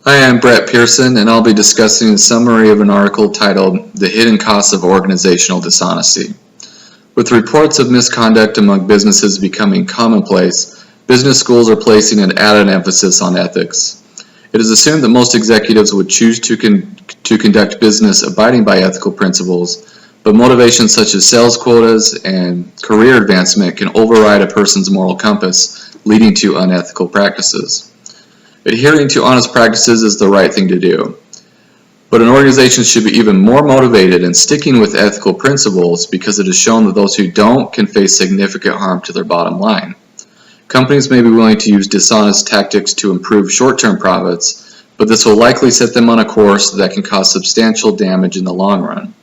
Hi, I'm Brett Pearson, and I'll be discussing a summary of an article titled "The Hidden Costs of Organizational Dishonesty." With reports of misconduct among businesses becoming commonplace, business schools are placing an added emphasis on ethics. It is assumed that most executives would choose to conduct business abiding by ethical principles, but motivations such as sales quotas and career advancement can override a person's moral compass, leading to unethical practices. Adhering to honest practices is the right thing to do, but an organization should be even more motivated in sticking with ethical principles because it is shown that those who don't can face significant harm to their bottom line. Companies may be willing to use dishonest tactics to improve short-term profits, but this will likely set them on a course that can cause substantial damage in the long run.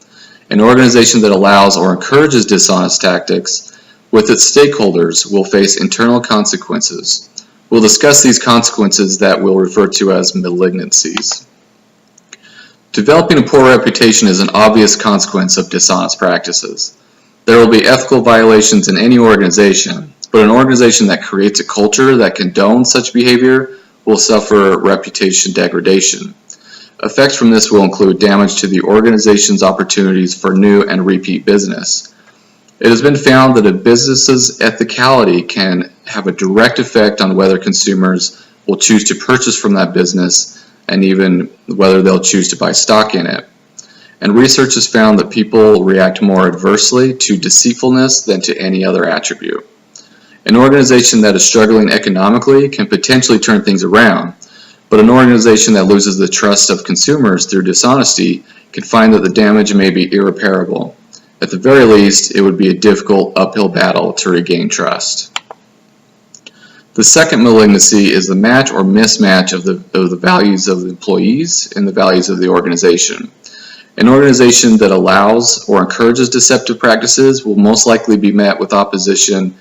An organization that allows or encourages dishonest tactics with its stakeholders will face internal consequences. We'll discuss these consequences that we'll refer to as malignancies. Developing a poor reputation is an obvious consequence of dishonest practices. There will be ethical violations in any organization, but an organization that creates a culture that condones such behavior will suffer reputation degradation. Effects from this will include damage to the organization's opportunities for new and repeat business. It has been found that a business's ethicality can have a direct effect on whether consumers will choose to purchase from that business and even whether they'll choose to buy stock in it. And research has found that people react more adversely to deceitfulness than to any other attribute. An organization that is struggling economically can potentially turn things around, but an organization that loses the trust of consumers through dishonesty can find that the damage may be irreparable. At the very least, it would be a difficult uphill battle to regain trust. The second malignancy is the match or mismatch of the values of the employees and the values of the organization. An organization that allows or encourages deceptive practices will most likely be met with opposition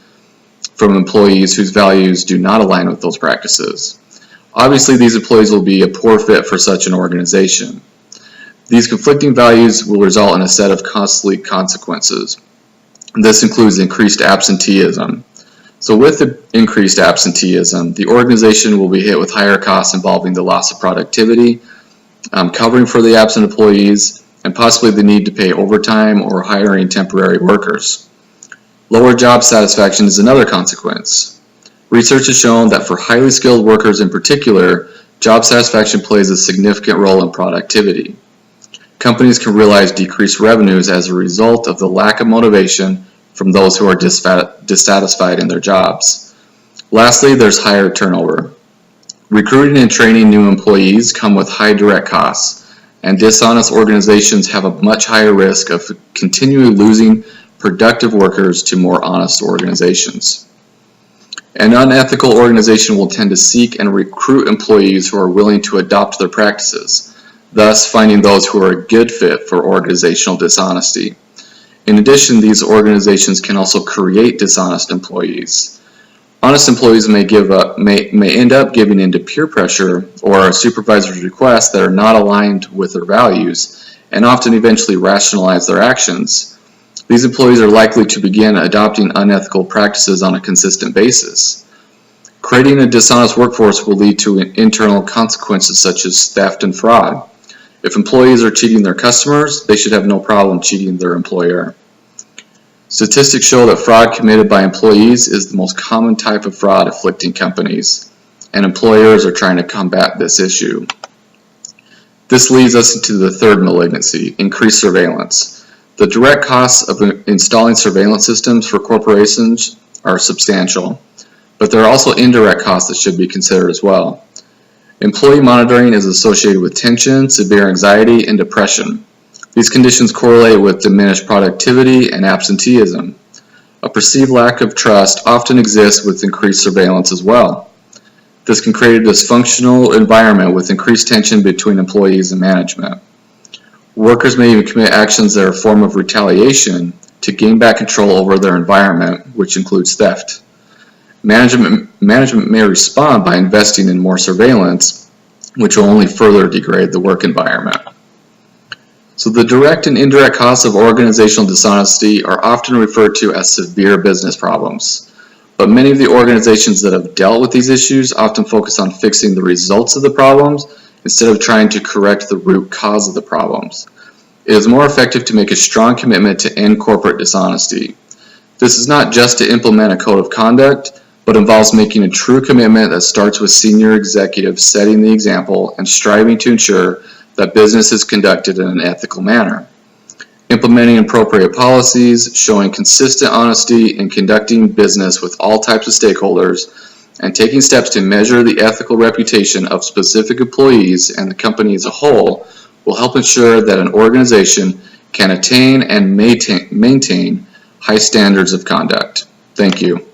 from employees whose values do not align with those practices. Obviously, these employees will be a poor fit for such an organization. These conflicting values will result in a set of costly consequences. This includes increased absenteeism. So with the increased absenteeism, the organization will be hit with higher costs involving the loss of productivity, covering for the absent employees, and possibly the need to pay overtime or hiring temporary workers. Lower job satisfaction is another consequence. Research has shown that for highly skilled workers in particular, job satisfaction plays a significant role in productivity. Companies can realize decreased revenues as a result of the lack of motivation from those who are dissatisfied in their jobs. Lastly, there's higher turnover. Recruiting and training new employees come with high direct costs, and dishonest organizations have a much higher risk of continually losing productive workers to more honest organizations. An unethical organization will tend to seek and recruit employees who are willing to adopt their practices, thus finding those who are a good fit for organizational dishonesty. In addition, these organizations can also create dishonest employees. Honest employees may end up giving in to peer pressure or a supervisor's requests that are not aligned with their values, and often eventually rationalize their actions. These employees are likely to begin adopting unethical practices on a consistent basis. Creating a dishonest workforce will lead to internal consequences such as theft and fraud. If employees are cheating their customers, they should have no problem cheating their employer. Statistics show that fraud committed by employees is the most common type of fraud afflicting companies, and employers are trying to combat this issue. This leads us into the third malignancy, increased surveillance. The direct costs of installing surveillance systems for corporations are substantial, but there are also indirect costs that should be considered as well. Employee monitoring is associated with tension, severe anxiety, and depression. These conditions correlate with diminished productivity and absenteeism. A perceived lack of trust often exists with increased surveillance as well. This can create a dysfunctional environment with increased tension between employees and management. Workers may even commit actions that are a form of retaliation to gain back control over their environment, which includes theft. Management may respond by investing in more surveillance, which will only further degrade the work environment. So the direct and indirect costs of organizational dishonesty are often referred to as severe business problems. But many of the organizations that have dealt with these issues often focus on fixing the results of the problems instead of trying to correct the root cause of the problems. It is more effective to make a strong commitment to end corporate dishonesty. This is not just to implement a code of conduct, but involves making a true commitment that starts with senior executives setting the example and striving to ensure that business is conducted in an ethical manner. Implementing appropriate policies, showing consistent honesty in conducting business with all types of stakeholders, and taking steps to measure the ethical reputation of specific employees and the company as a whole will help ensure that an organization can attain and maintain high standards of conduct. Thank you.